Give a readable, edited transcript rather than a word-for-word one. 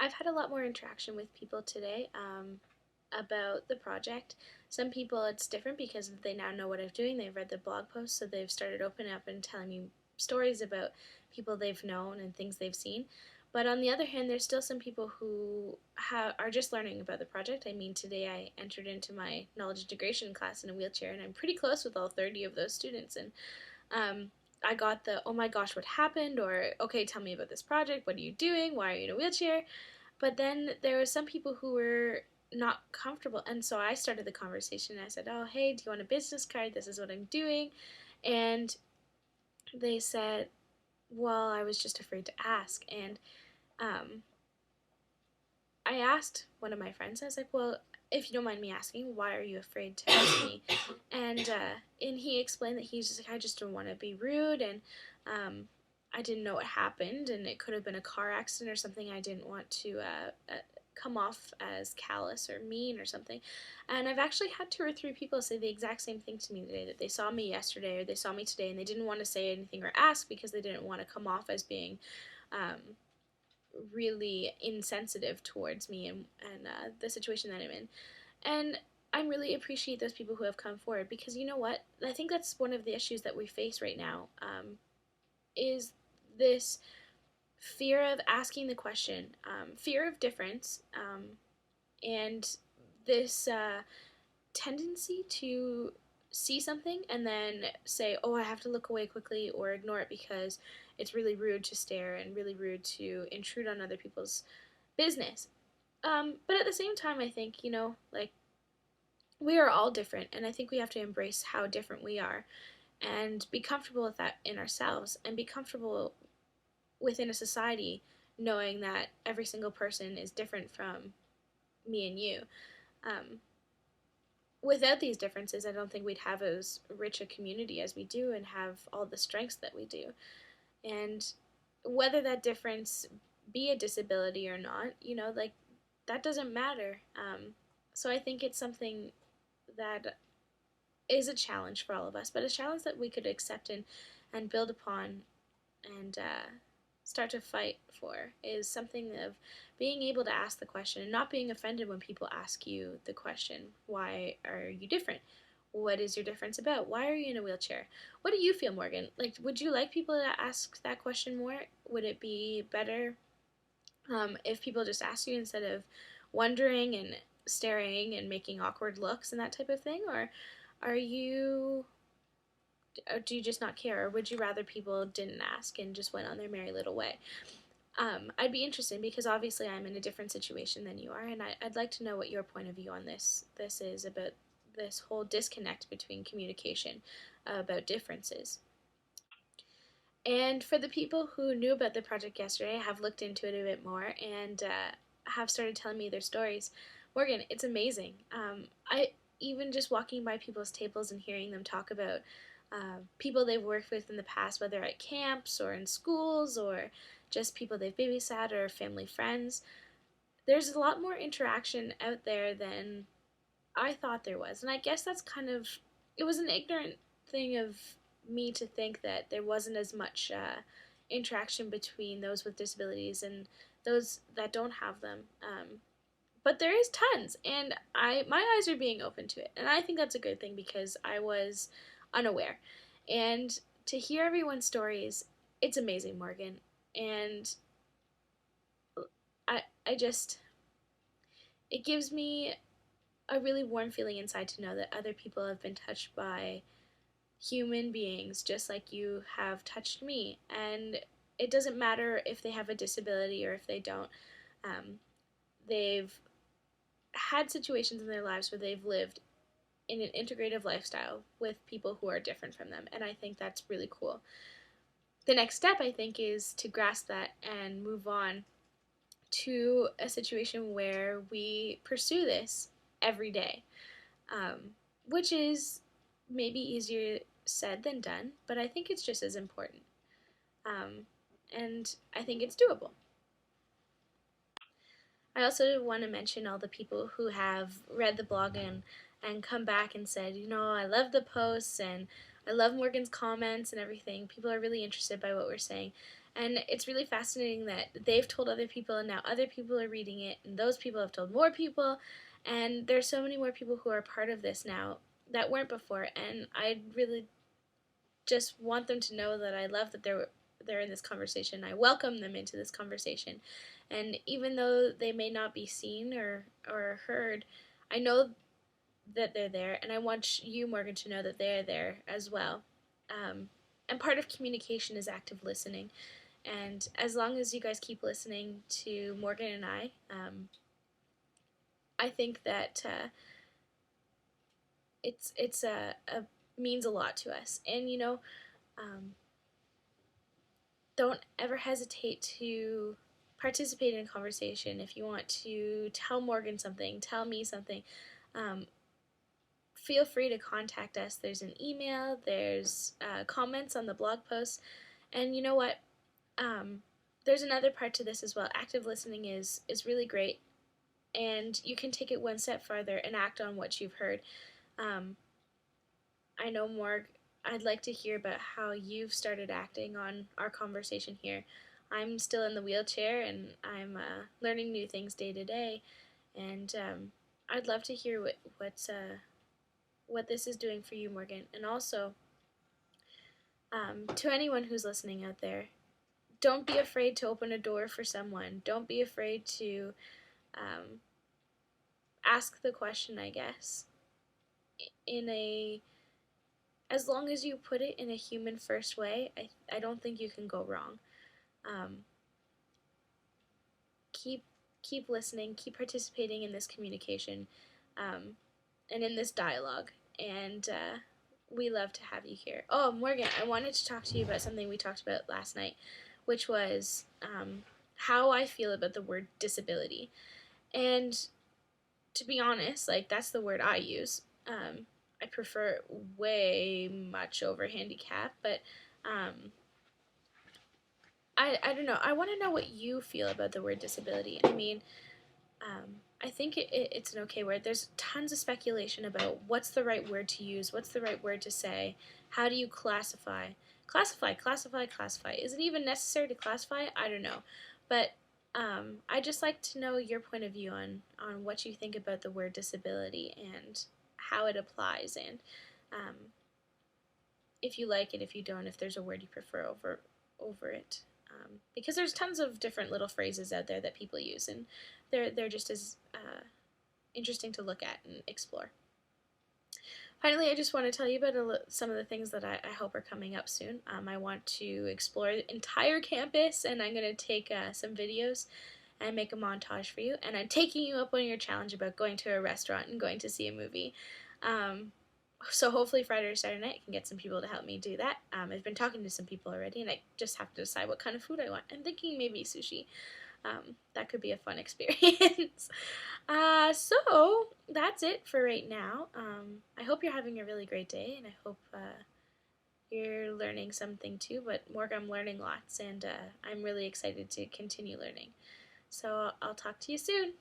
I've had a lot more interaction with people today about the project. Some people it's different because they now know what I'm doing. They've read the blog post, so they've started opening up and telling me stories about people they've known and things they've seen. But on the other hand, there's still some people who are just learning about the project. I mean, today I entered into my knowledge integration class in a wheelchair, and I'm pretty close with all 30 of those students. And um, I got the, oh my gosh, what happened? Or, okay, tell me about this project. What are you doing? Why are you in a wheelchair? But then there were some people who were not comfortable. And so I started the conversation. I said, oh, hey, do you want a business card? This is what I'm doing. And they said, well, I was just afraid to ask. And um, I asked one of my friends, I was like, well, if you don't mind me asking, why are you afraid to ask me? And he explained that he's just like, I just don't want to be rude, and I didn't know what happened, and it could have been a car accident or something. I didn't want to come off as callous or mean or something. And I've actually had two or three people say the exact same thing to me today, that they saw me yesterday or they saw me today and they didn't want to say anything or ask because they didn't want to come off as being um, really insensitive towards me and the situation that I'm in. And I really appreciate those people who have come forward because you know what? I think that's one of the issues that we face right now is this fear of asking the question, fear of difference, and this tendency to see something and then say, oh, I have to look away quickly or ignore it because it's really rude to stare and really rude to intrude on other people's business. But at the same time, I think, like, we are all different, and I think we have to embrace how different we are and be comfortable with that in ourselves and be comfortable within a society knowing that every single person is different from me and you. Um, Without these differences, I don't think we'd have as rich a community as we do and have all the strengths that we do. And whether that difference be a disability or not, like, that doesn't matter. So I think it's something that is a challenge for all of us, but a challenge that we could accept and build upon and start to fight for is something of being able to ask the question and not being offended when people ask you the question, why are you different? What is your difference about? Why are you in a wheelchair? What do you feel, Morgan? Like, would you like people to ask that question more? Would it be better if people just asked you instead of wondering and staring and making awkward looks and that type of thing? Or are you or do you just not care, or would you rather people didn't ask and just went on their merry little way? I'd be interested because obviously I'm in a different situation than you are, and I'd like to know what your point of view on this is about this whole disconnect between communication about differences. And for the people who knew about the project yesterday, have looked into it a bit more and have started telling me their stories. Morgan, it's amazing. I even just walking by people's tables and hearing them talk about people they've worked with in the past, whether at camps or in schools or just people they've babysat or family friends. There's a lot more interaction out there than I thought there was. And I guess that's kind of, it was an ignorant thing of me to think that there wasn't as much interaction between those with disabilities and those that don't have them. But there is tons, and my eyes are being open to it, and I think that's a good thing because I was unaware. And to hear everyone's stories, it's amazing, Morgan. And I just, it gives me a really warm feeling inside to know that other people have been touched by human beings just like you have touched me. And it doesn't matter if they have a disability or if they don't. They've had situations in their lives where they've lived in an integrative lifestyle with people who are different from them, and I think that's really cool. The next step, I think, is to grasp that and move on to a situation where we pursue this every day, um, which is maybe easier said than done, but I think it's just as important. Um, and I think it's doable. I also want to mention all the people who have read the blog and come back and said, I love the posts and I love Morgan's comments and everything. People are really interested by what we're saying. And it's really fascinating that they've told other people, and now other people are reading it, and those people have told more people, and there's so many more people who are part of this now that weren't before. And I really just want them to know that I love that they're in this conversation. I welcome them into this conversation, and even though they may not be seen or heard, I know that they're there, and I want you, Morgan, to know that they're there as well. And part of communication is active listening. And as long as you guys keep listening to Morgan and I think that it's a means a lot to us. And um, don't ever hesitate to participate in a conversation. If you want to tell Morgan something, tell me something. Um, Feel free to contact us. There's an email. There's comments on the blog post. And you know what? There's another part to this as well. Active listening is really great, and you can take it one step farther and act on what you've heard. Um, I know, Morg, I'd like to hear about how you've started acting on our conversation here. I'm still in the wheelchair, and I'm learning new things day to day, and I'd love to hear what this is doing for you, Morgan. And also, to anyone who's listening out there, don't be afraid to open a door for someone. Don't be afraid to um, ask the question, I guess, in a as long as you put it in a human first way. I don't think you can go wrong. Um, keep keep listening, keep participating in this communication, and in this dialogue. And we love to have you here. Oh, Morgan, I wanted to talk to you about something we talked about last night, which was how I feel about the word disability. And to be honest, like, that's the word I use. I prefer it way much over handicap, but I don't know. I want to know what you feel about the word disability. I mean, I think it's an okay word. There's tons of speculation about what's the right word to use, what's the right word to say, how do you classify? Classify. Is it even necessary to classify? I don't know. But I just like to know your point of view on what you think about the word disability and how it applies, and um, if you like it, if you don't, if there's a word you prefer over it. Because there's tons of different little phrases out there that people use, and they're just as interesting to look at and explore. Finally, I just want to tell you about some of the things that I hope are coming up soon. I want to explore the entire campus, and I'm going to take some videos and make a montage for you. And I'm taking you up on your challenge about going to a restaurant and going to see a movie. So hopefully Friday or Saturday night I can get some people to help me do that. I've been talking to some people already, and I just have to decide what kind of food I want. I'm thinking maybe sushi. That could be a fun experience. So that's it for right now. I hope you're having a really great day, and I hope you're learning something too. But Morgan, I'm learning lots, and I'm really excited to continue learning. So I'll talk to you soon.